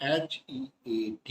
HEAD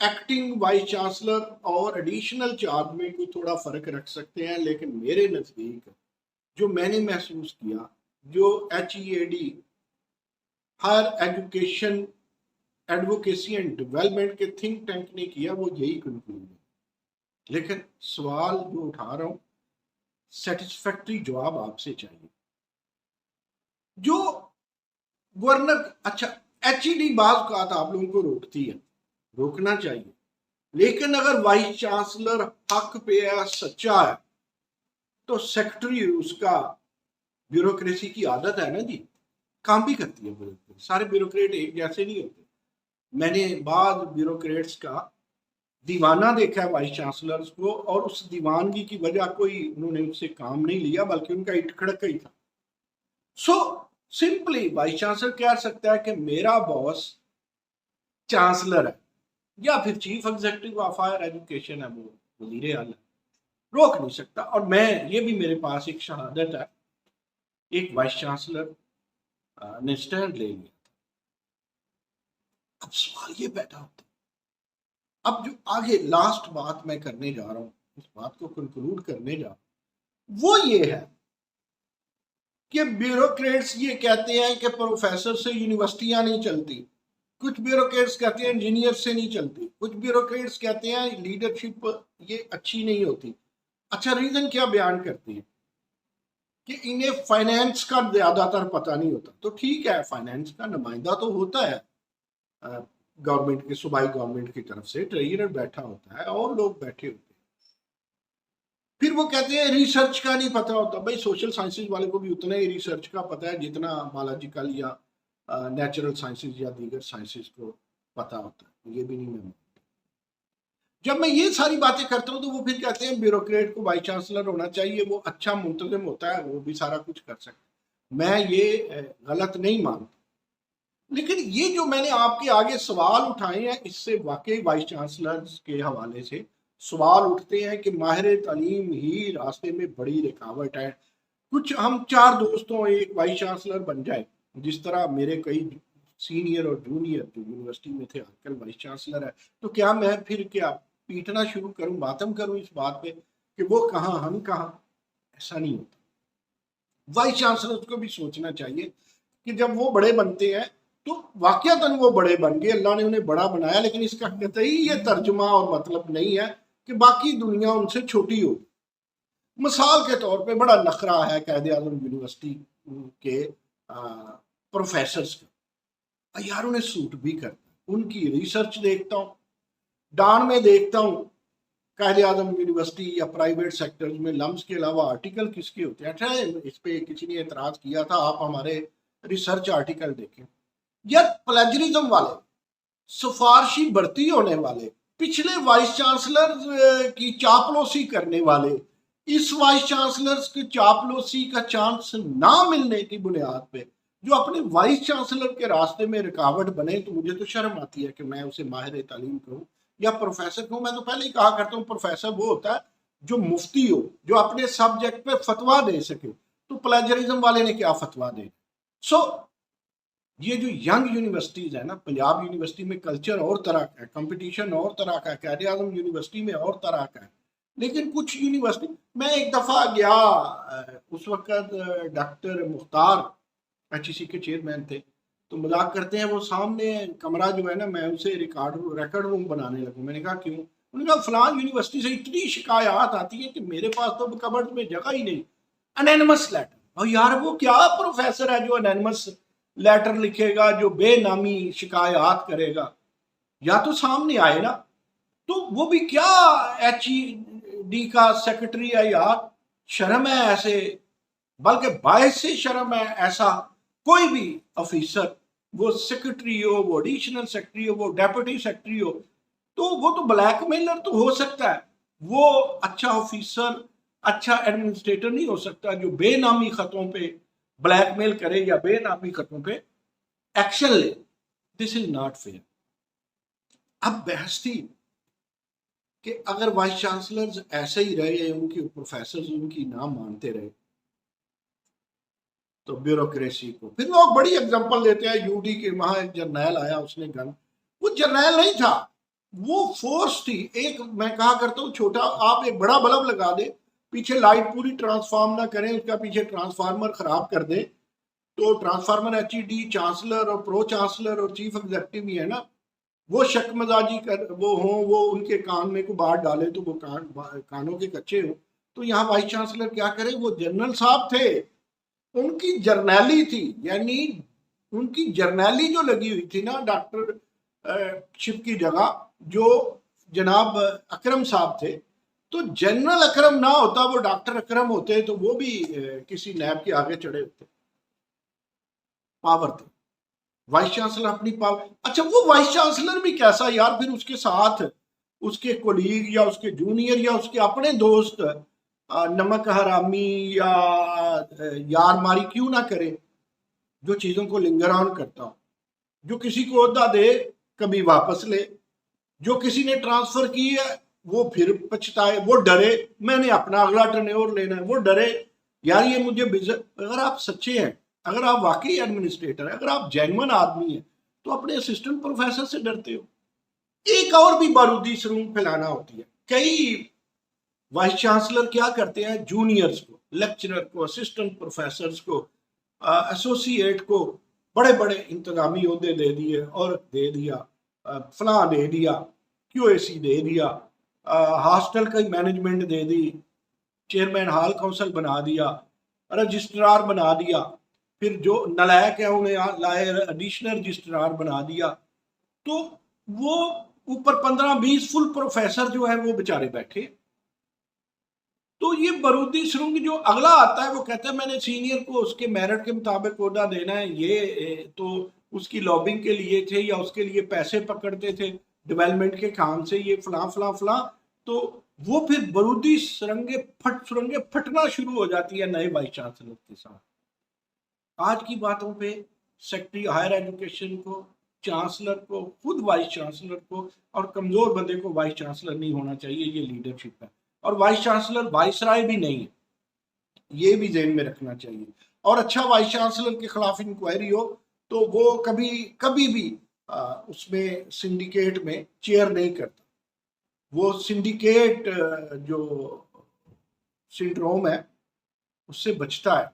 acting vice chancellor اور additional charge میں کوئی تھوڑا فرق رکھ سکتے ہیں، لیکن میرے نزدیک جو میں نے محسوس کیا، جو HEAD higher education advocacy and development کے تھنک ٹینک نے کیا، وہ یہی کنکلوژن ہے۔ لیکن سوال جو اٹھا رہا ہوں، سیٹسفیکٹری جواب آپ سے چاہیے۔ جو گورنر، اچھا HED بعض اوقات آپ لوگوں کو روکتی ہے، روکنا چاہیے، لیکن اگر وائس چانسلر حق پہ ہے، سچا ہے، تو سیکرٹری اس کا بیوروکریسی کی عادت ہے نا جی، کام بھی کرتی ہے بیوروکریسی۔ سارے بیوروکریٹ ایک جیسے نہیں ہوتے۔ میں نے بعض بیوروکریٹس کا دیوانہ دیکھا ہے وائس چانسلرز کو، اور اس دیوانگی کی وجہ کوئی انہوں نے اس سے کام نہیں لیا، بلکہ ان کا اٹکھڑک ہی تھا۔ سو سمپلی وائس چانسلر کہہ سکتا ہے کہ میرا باس چانسلر ہے، یا پھر chief executive of higher education ہے، وہ وزیر اعلیٰ، روک نہیں سکتا۔ اور میں یہ بھی میرے پاس ایک شہادت ہے، ایک وائس چانسلر نے سٹینڈ لے لیا تھا۔ اب سوال یہ پیدا ہوتا ہے، اب جو آگے لاسٹ بات میں کرنے جا رہا ہوں، اس بات کو کنکلوڈ کرنے جا رہا ہوں، وہ یہ ہے کہ بیوروکریٹس یہ کہتے ہیں کہ پروفیسر سے یونیورسٹیاں نہیں چلتی، کچھ بیوروکریٹس کہتے ہیں انجینئر سے نہیں چلتی، کچھ بیوروکریٹس کہتے ہیں لیڈرشپ یہ اچھی نہیں ہوتی۔ اچھا، ریزن کیا بیان کرتے ہیں؟ کہ انہیں فائنینس کا زیادہ تر پتہ نہیں ہوتا۔ تو ٹھیک ہے، فائنینس کا نمائندہ تو ہوتا ہے گورنمنٹ کے، صوبائی گورنمنٹ کی طرف سے ٹریجرر بیٹھا ہوتا ہے اور لوگ بیٹھے ہوتے ہیں۔ پھر وہ کہتے ہیں ریسرچ کا نہیں پتہ ہوتا۔ بھائی سوشل سائنسز والے کو بھی اتنا ہی ریسرچ کا پتہ ہے جتنا بایولوجیکل یا نیچرل سائنسز یا دیگر سائنسز کو پتہ ہوتا ہے۔ یہ بھی نہیں میں، جب میں یہ ساری باتیں کرتا ہوں تو وہ پھر کہتے ہیں بیوروکریٹ کو وائس چانسلر ہونا چاہیے، وہ اچھا منتظم ہوتا ہے، وہ بھی سارا کچھ کر سکتا ہے۔ میں یہ غلط نہیں مانتا، لیکن یہ جو میں نے آپ کے آگے سوال اٹھائے ہیں، اس سے واقعی وائس چانسلرز کے حوالے سے سوال اٹھتے ہیں کہ ماہر تعلیم ہی راستے میں بڑی رکاوٹ ہے۔ کچھ ہم 4 دوستوں ایک وائس چانسلر بن جائے، جس طرح میرے کئی سینئر اور جونیئر جو یونیورسٹی میں تھے آج کل وائس چانسلر ہے، تو کیا میں پھر کیا پیٹنا شروع کروں، ماتم کروں اس بات پہ کہ وہ کہاں ہم کہاں؟ ایسا نہیں ہوتا۔ وائس چانسلر کو بھی سوچنا چاہیے کہ جب وہ بڑے بنتے ہیں تو واقعتاً وہ بڑے بن گئے، اللہ نے انہیں بڑا بنایا، لیکن اس کا قطعی یہ ترجمہ اور مطلب نہیں ہے کہ باقی دنیا ان سے چھوٹی ہو۔ مثال کے طور پہ بڑا نخرہ ہے قائد اعظم یونیورسٹی کے پروفیسرز کا، یار انہیں سوٹ بھی کرتا، ان کی ریسرچ دیکھتا ہوں، ڈان میں دیکھتا ہوں قائد اعظم یونیورسٹی یا پرائیویٹ سیکٹرز میں لمز کے علاوہ آرٹیکل کس کے ہوتے ہیں؟ اچھا، اس پہ کسی نے اعتراض کیا تھا، آپ ہمارے ریسرچ آرٹیکل دیکھیں۔ یا پلیجرزم والے، سفارشی بھرتی ہونے والے، پچھلے وائس چانسلر کی چاپلوسی کرنے والے، اس وائس چانسلر کی چاپلوسی کا چانس نہ ملنے کی بنیاد پہ جو اپنے وائس چانسلر کے راستے میں رکاوٹ بنے، تو مجھے تو شرم آتی ہے کہ میں اسے ماہر تعلیم کہوں یا پروفیسر کہوں۔ میں تو پہلے ہی کہا کرتا ہوں پروفیسر وہ ہوتا ہے جو مفتی ہو، جو اپنے سبجیکٹ پہ فتویٰ دے سکے، تو پلیجرزم والے نے کیا فتویٰ دے؟ سو یہ جو ینگ یونیورسٹیز ہیں نا، پنجاب یونیورسٹی میں کلچر اور طرح کا ہے، کمپٹیشن اور طرح کا ہے، قائد اعظم یونیورسٹی میں اور طرح کا ہے، لیکن کچھ یونیورسٹی، میں ایک دفعہ گیا، اس وقت ڈاکٹر مختار HEC کے چیئرمین تھے، تو مذاق کرتے ہیں وہ سامنے کمرہ جو ہے نا، میں اسے ریکارڈ روم بنانے لگوں۔ میں نے کہا کیوں؟ انہوں نے کہا فلان یونیورسٹی سے اتنی شکایات آتی ہیں کہ میرے پاس تو کبرڈ میں جگہ ہی نہیں، انینیمس لیٹر۔ اور یار وہ کیا پروفیسر ہے جو انینیمس لیٹر لکھے گا، جو بے نامی شکایات کرے گا؟ یا تو سامنے آئے نا، تو وہ بھی کیا HED کا سیکرٹری ہے یار، شرم ہے ایسے، بلکہ باعث سے شرم ہے ایسا کوئی بھی آفیسر، وہ سیکرٹری ہو، وہ ایڈیشنل سیکرٹری ہو، وہ ڈیپوٹی سیکرٹری ہو، تو وہ تو بلیک میلر تو ہو سکتا ہے، وہ اچھا آفیسر، اچھا ایڈمنسٹریٹر نہیں ہو سکتا جو بے نامی خطوں پہ بلیک میل کرے یا بے نامی خطوں پہ ایکشن لے۔ دس از ناٹ فیئر۔ اب بحث تھی کہ اگر وائس چانسلرز ایسے ہی رہے، ان کی پروفیسرز ان کی نہ مانتے رہے، تو بیوروکریسی کو پھر لوگ بڑی اگزامپل دیتے ہیں، UD کے وہاں ایک جرنیل آیا، اس نے گن، وہ جرنیل نہیں تھا، وہ فورس تھی. ایک میں کہا کرتا ہوں چھوٹا آپ ایک بڑا بلب لگا دیں, پیچھے لائٹ پوری ٹرانسفارم نہ کریں, اس کا پیچھے ٹرانسفارمر خراب کر دیں, تو transformer H E D chancellor اور پرو چانسلر اور چیف ایگزیکٹو بھی ہے نا, وہ شک مزاجی کر وہ ہوں, وہ ان کے کان میں کو بات ڈالے تو وہ کانوں کے کچے ہوں. تو یہاں وائس چانسلر کیا کرے, وہ جنرل صاحب تھے, ان کی جرنیلی تھی, یعنی ان کی جرنیلی جو لگی ہوئی تھی نا ڈاکٹر شپ کی جگہ, جو جناب اکرم صاحب تھے, تو جنرل اکرم نہ ہوتا, وہ ڈاکٹر اکرم ہوتے, تو وہ بھی کسی نیب کے آگے چڑھے ہوتے. پاور تھے وائس چانسلر اپنی پاور. اچھا وہ وائس چانسلر بھی کیسا یار, پھر اس کے ساتھ اس کے کولیگ یا اس کے جونیئر یا اس کے اپنے دوست نمک حرامی یا یار ماری کیوں نہ کرے, جو چیزوں کو لنگر آن کرتا ہو, جو کسی کو عہدہ دے کبھی واپس لے, جو کسی نے ٹرانسفر کی ہے وہ پھر پچھتائے, وہ ڈرے میں نے اپنا اگلا ٹرنیور لینا ہے, وہ ڈرے یار یہ مجھے اگر آپ سچے ہیں, اگر آپ واقعی ایڈمنسٹریٹر ہیں, اگر آپ جینون آدمی ہیں, تو اپنے اسسٹنٹ پروفیسر سے ڈرتے ہو. ایک اور بھی بارودی سرنگ پھیلانا ہوتی ہے. کئی وائس چانسلر کیا کرتے ہیں, جونیئرز کو, لیکچرر کو, اسسٹنٹ پروفیسرز کو, ایسوسیٹ کو بڑے بڑے انتظامی عہدے دے دیے, اور دے دیا فلاں دے دیا, کیو اے سی دے دیا, ہاسٹل کا مینجمنٹ دے دی, چیئرمین ہال کونسل بنا دیا, رجسٹرار بنا دیا, پھر جو نلائق ہے انہیں لائے ایڈیشنل رجسٹرار بنا دیا. تو وہ اوپر 15-20 فل پروفیسر جو ہے وہ بےچارے بیٹھے. تو یہ بارودی سرنگ جو اگلا آتا ہے وہ کہتا ہے میں نے سینئر کو اس کے میرٹ کے مطابق عہدہ دینا ہے, یہ تو اس کی لابنگ کے لیے تھے یا اس کے لیے پیسے پکڑتے تھے ڈیولپمنٹ کے کام سے, یہ فلاں فلاں فلاں. تو وہ پھر بارودی سرنگیں پھٹنا شروع ہو جاتی ہے نئے وائس چانسلر کے ساتھ. آج کی باتوں پہ سیکرٹری ہائر ایجوکیشن کو, چانسلر کو, خود وائس چانسلر کو, اور کمزور بندے کو وائس چانسلر نہیں ہونا چاہیے, یہ لیڈرشپ ہے. اور وائس چانسلر وائس رائے بھی نہیں ہے, یہ بھی ذہن میں رکھنا چاہیے. اور اچھا وائس چانسلر کے خلاف انکوائری ہو تو وہ کبھی بھی اس میں سنڈیکیٹ میں چیئر نہیں کرتا. وہ سنڈیکیٹ جو سنڈروم ہے اس سے بچتا ہے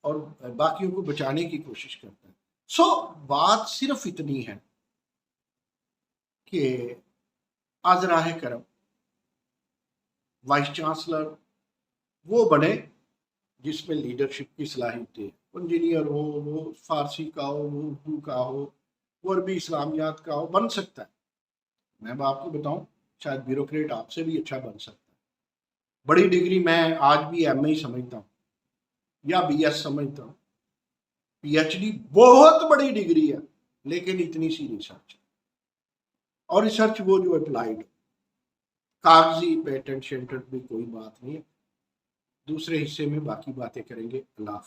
اور باقیوں کو بچانے کی کوشش کرتا ہے. سو بات صرف اتنی ہے کہ آذراہ کرم وائس چانسلر وہ بنے جس میں لیڈرشپ کی صلاحیت ہے. انجینئر ہو, وہ فارسی کا ہو, وہ اردو کا ہو, وہ عربی اسلامیات کا ہو, بن سکتا ہے. میں آپ کو بتاؤں شاید بیوروکریٹ آپ سے بھی اچھا بن سکتا ہے. بڑی ڈگری میں آج بھی ایم اے سمجھتا ہوں یا بی ایس سمجھتا ہوں, پی ایچ ڈی بہت بڑی ڈگری ہے, لیکن اتنی سی ریسرچ, اور ریسرچ وہ جو اپلائیڈ, کاغذی پیٹنٹ شینٹنٹ بھی کوئی بات نہیں ہے. دوسرے حصے میں باقی باتیں کریں گے. اللہ حافظ.